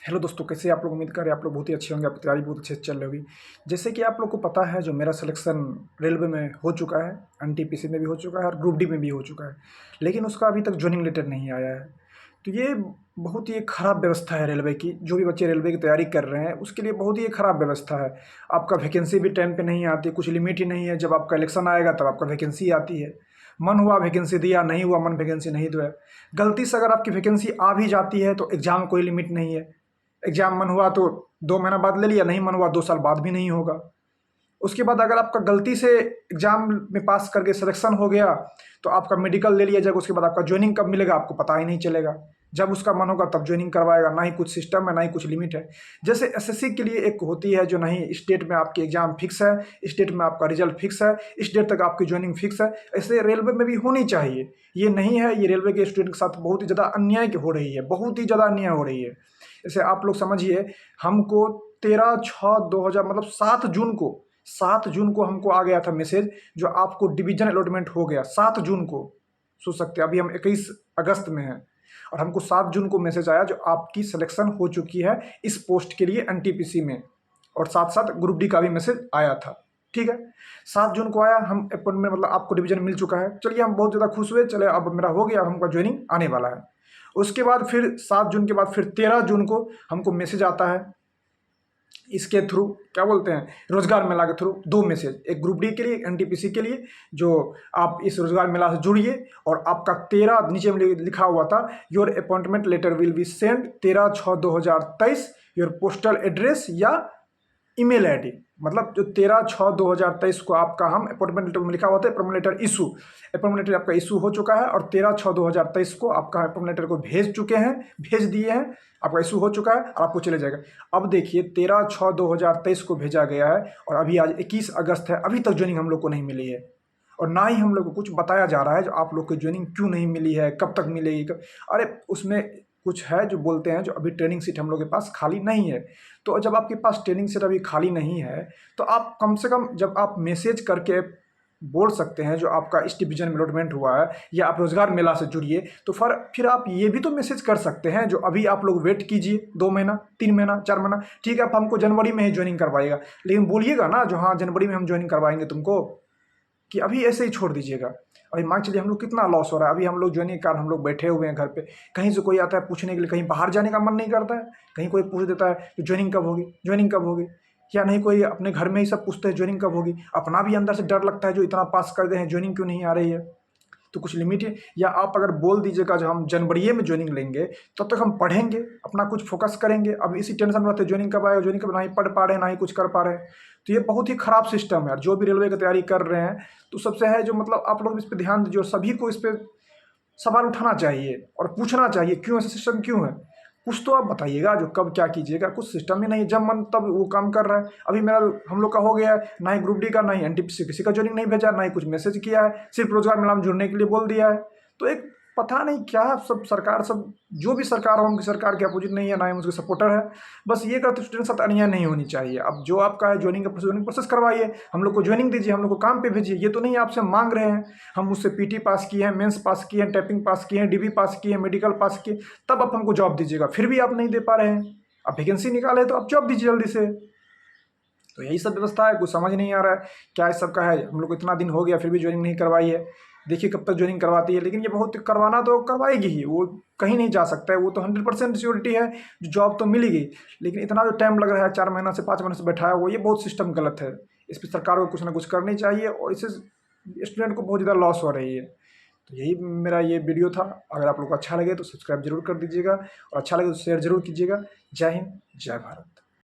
Hello दोस्तों, कैसे आप लोग? उम्मीद करें आप लोग बहुत ही अच्छे होंगे, आपकी तैयारी बहुत अच्छे से चल रही होगी। जैसे कि आप लोग को पता है, जो मेरा सिलेक्शन रेलवे में हो चुका है, एनटीपीसी में भी हो चुका है और ग्रुप डी में भी हो चुका है, लेकिन उसका अभी तक ज्वाइनिंग लेटर नहीं आया है। तो ये बहुत ही एक ख़राब व्यवस्था है रेलवे की। जो भी बच्चे रेलवे की तैयारी कर रहे हैं उसके लिए बहुत ही एक ख़राब व्यवस्था है। आपका वैकेंसी भी टाइम पे नहीं आती, कुछ लिमिट ही नहीं है। जब आपका इलेक्शन आएगा तब आपका वैकेंसी आती है। मन हुआ वैकेंसी दिया, नहीं हुआ मन वैकेंसी नहीं दिया। गलती से अगर आपकी वैकेंसी आ भी जाती है तो एग्ज़ाम कोई लिमिट नहीं है। एग्ज़ाम मन हुआ तो 2 महीना बाद ले लिया, नहीं मन हुआ 2 साल बाद भी नहीं होगा। उसके बाद अगर आपका गलती से एग्ज़ाम में पास करके सिलेक्शन हो गया तो आपका मेडिकल ले लिया जाएगा। उसके बाद आपका जॉइनिंग कब मिलेगा आपको पता ही नहीं चलेगा। जब उसका मन होगा तब जॉइनिंग करवाएगा। ना ही कुछ सिस्टम है, ना ही कुछ लिमिट है। जैसे एसएससी के लिए एक होती है जो नहीं, स्टेट में आपकी एग्ज़ाम फिक्स है, स्टेट में आपका रिजल्ट फिक्स है, इस डेट तक आपकी जॉइनिंग फिक्स है। ऐसे रेलवे में भी होनी चाहिए। ये नहीं है, ये रेलवे के स्टूडेंट के साथ बहुत ही ज़्यादा अन्याय हो रही है, बहुत ही ज़्यादा अन्याय हो रही है। जैसे आप लोग समझिए, हमको 13/6/2000 मतलब 7 जून को हमको आ गया था मैसेज, जो आपको डिवीजन अलॉटमेंट हो गया 7 जून को। सोच सकते हैं, अभी हम 21 अगस्त में हैं और हमको 7 जून को मैसेज आया जो आपकी सिलेक्शन हो चुकी है इस पोस्ट के लिए एनटीपीसी में। और साथ साथ ग्रुप डी का भी मैसेज आया था। ठीक है, 7 जून को आया, हम अपॉइंटमेंट मतलब आपको डिवीजन मिल चुका है। चलिए, हम बहुत ज़्यादा खुश हुए, चले अब मेरा हो गया, अब हमका ज्वाइनिंग आने वाला है। उसके बाद फिर 7 जून के बाद फिर 13 जून को हमको मैसेज आता है इसके थ्रू, क्या बोलते हैं, रोजगार मेला के थ्रू। 2 मैसेज, एक ग्रुप डी के लिए, एनटीपीसी के लिए, जो आप इस रोजगार मेला से जुड़िए। और आपका 13 नीचे में लिखा हुआ था, your appointment letter will be send 13/6/2023 your postal address या ईमेल आईडी। मतलब जो 13/6/2023 को आपका हम अपॉइंटमेंट लेटर में लिखा हुआ था appointment letter issue, appointment letter आपका इशू हो चुका है और 13/6/2023 को आपका अपॉइंटमेंट लेटर को भेज चुके हैं, भेज दिए हैं, आपका इशू हो चुका है और आपको चले जाएगा। अब देखिए, 13/6/2023 को भेजा गया है और अभी आज 21 अगस्त है, अभी तक ज्वाइनिंग हम लोग को नहीं मिली है। और ना ही हम लोग को कुछ बताया जा रहा है जो आप लोग को ज्वाइनिंग क्यों नहीं मिली है, कब तक मिलेगी, कब। अरे उसमें कुछ है जो बोलते हैं जो अभी ट्रेनिंग सीट हम लोग के पास खाली नहीं है। तो जब आपके पास ट्रेनिंग सीट अभी खाली नहीं है तो आप कम से कम जब आप मैसेज करके बोल सकते हैं जो आपका इस डिवीजन में अलॉटमेंट हुआ है या आप रोजगार मेला से जुड़िए, तो फिर आप ये भी तो मैसेज कर सकते हैं जो अभी आप लोग वेट कीजिए 2 महीना, 3 महीना, 4 महीना। ठीक है, आप हमको जनवरी में ही ज्वाइनिंग करवाइएगा, लेकिन बोलिएगा ना जो हाँ जनवरी में हम ज्वाइनिंग करवाएंगे तुमको, कि अभी ऐसे ही छोड़ दीजिएगा। अभी मान चलिए हम लोग कितना लॉस हो रहा है। अभी हम लोग ज्वाइनिंग के कारण हम लोग बैठे हुए हैं घर पे, कहीं से कोई आता है पूछने के लिए, कहीं बाहर जाने का मन नहीं करता है, कहीं कोई पूछ देता है कि ज्वाइनिंग कब होगी, ज्वाइनिंग कब होगी। या नहीं, कोई अपने घर में ही सब पूछते हैं ज्वाइनिंग कब होगी। अपना भी अंदर से डर लगता है, जो इतना पास कर गए हैं ज्वाइनिंग क्यों नहीं आ रही है। तो कुछ लिमिट है, या आप अगर बोल दीजिएगा जो हम जनवरी में ज्वाइनिंग लेंगे, तब तक हम पढ़ेंगे, अपना कुछ फोकस करेंगे। अब इसी टेंशन में रहते ज्वाइनिंग कब आएगा, ज्वाइनिंग कब, ना ही पढ़ पा रहे हैं ना ही कुछ कर पा रहे हैं। तो ये बहुत ही खराब सिस्टम है। और जो भी रेलवे की तैयारी कर रहे हैं तो सबसे है जो मतलब आप लोग इस पर ध्यान दीजिए और सभी को इस पर सवाल उठाना चाहिए और पूछना चाहिए क्यों ऐसा सिस्टम क्यों है। कुछ तो आप बताइएगा जो कब क्या कीजिएगा, कुछ सिस्टम ही नहीं, जब मन तब वो काम कर रहा है। अभी मेरा हम लोग का हो गया है, ना ही ग्रुप डी का, ना ही एनटीपीसी किसी का ज्वाइनिंग नहीं भेजा, ना ही कुछ मैसेज किया है, सिर्फ रोजगार मेला में जुड़ने के लिए बोल दिया है। तो एक पता नहीं क्या सब सरकार, सब जो भी सरकार हो उनकी सरकार के अपोजिट नहीं है, ना ही उसके सपोर्टर है। बस ये करते स्टूडेंट के साथ अन्याय नहीं होनी चाहिए। अब जो आपका है ज्वाइनिंग का ज्वाइनिंग प्रोसेस करवाइए, हम लोग को ज्वाइनिंग दीजिए, हम लोग को काम पे भेजिए। ये तो नहीं आपसे मांग रहे हैं, हम उससे पीटी पास किए हैं, मेंस पास किए हैं, टाइपिंग पास किए हैं, डीबी पास किए हैं, मेडिकल पास किए, तब आप हमको जॉब दीजिएगा। फिर भी आप नहीं दे पा रहे हैं। आप वैकेंसी निकाले तो आप जॉब दीजिए जल्दी से। तो यही सब व्यवस्था है, कुछ समझ नहीं आ रहा है क्या इस सब का है। हम लोग को इतना दिन हो गया फिर भी ज्वाइनिंग नहीं करवाई है। देखिए कब तक ज्वाइनिंग करवाती है, लेकिन ये बहुत करवाना तो करवाएगी ही, वो कहीं नहीं जा सकता है। वो तो 100% सिक्योरिटी है, जॉब तो मिलेगी। लेकिन इतना जो टाइम लग रहा है, 4 महीना से 5 महीने से बैठा है वो, ये बहुत सिस्टम गलत है। इस पर सरकार को कुछ ना कुछ करनी चाहिए और इससे स्टूडेंट को बहुत ज़्यादा लॉस हो रही है। तो यही मेरा ये वीडियो था। अगर आप लोग को अच्छा लगे तो सब्सक्राइब जरूर कर दीजिएगा और अच्छा लगे तो शेयर जरूर कीजिएगा। जय हिंद, जय भारत।